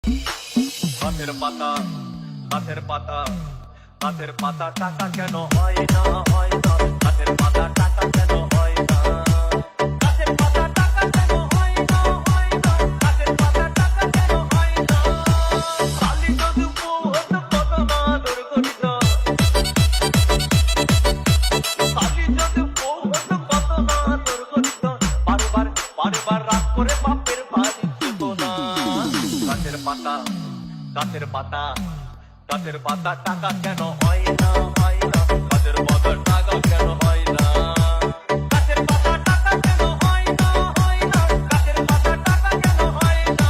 গাছের পাতা গাছের পাতা গাছের পাতা টাকা কেন হয় না হয় না গাছের পাতা টাকা কেন হয় না গাছের পাতা টাকা কেন হয় না হয় না গাছের পাতা টাকা কেন হয় না খালি যদি বহুত কত না দুর্গঠিত খালি যদি বহুত কত না দুর্গঠিত বারবার বারবার রাগ করে বাপের বাড়ি যেত না গাছের পাতা গাছের পাতা গাছের পাতা টাকা কেন হয় না হয় না গাছের পাতা টাকা কেন হয় না গাছের পাতা টাকা কেন হয় না হয় না গাছের পাতা টাকা কেন হয় না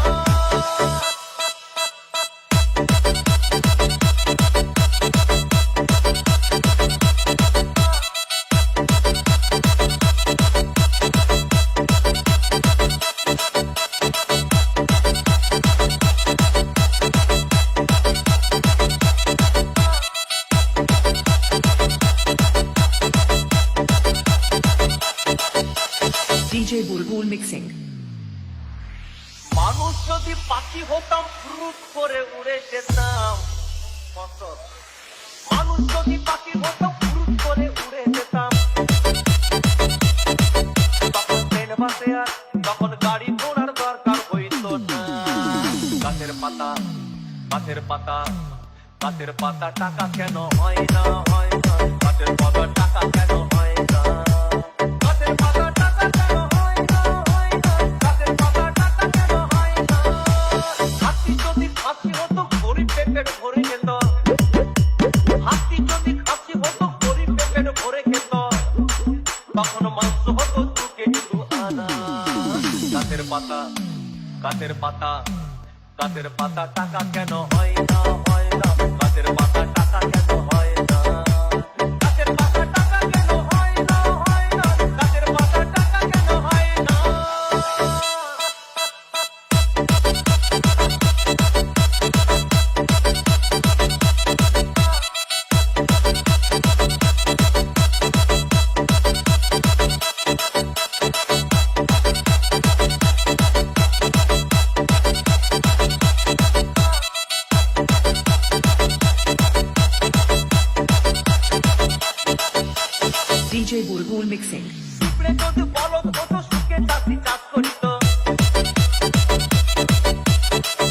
DJ Bulbul Mixing. মানুষ যদি পাখি হতাম ফ্রুট করে উড়ে যেতাম মানুষ যদি পাখি হতাম ফ্রুট করে উড়ে যেতাম তখন ট্রেন বাসে আর তখন গাড়ি ঘোড়ার দরকার হইতো না গাছের পাতা গাছের পাতা গাছের পাতা টাকা কেন হয় না হয় না গাছের পাতা টাকা কেন হয় না গাছের পাতা টাকা কেন হয় না হয় না গাছের পাতা টাকা কেন হয় না হাতি যদি খাসি হতো গরিব পেটের ভরে যেত হাতি যদি খাসি হতো গরিব পেটের ভরে খেত তখন মাংস হতো 2 কেজি 2 আনা গাছের পাতা গাছের পাতা গাছের পাতা টাকা কেন হয় না হয় না গাছের পাতা টাকা কেন হয় না গাছের পাতা টাকা কেন হয় না হয় না গাছের পাতা টাকা কেন হয় না DJ Bulbul Mixing. পিঁপড়ে যদি বলদ হতো সুখে চাষি চাষ করিত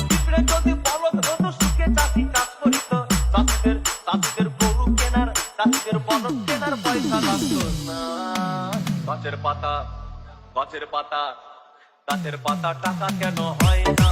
পিঁপড়ে যদি বলদ হতো সুখে চাষি চাষ করিত চাষিদের গরু কেনার চাষিদের বলদ কেনার পয়সা লাগতো না গাছের পাতা গাছের পাতা গাছের পাতা টাকা কেন হয় না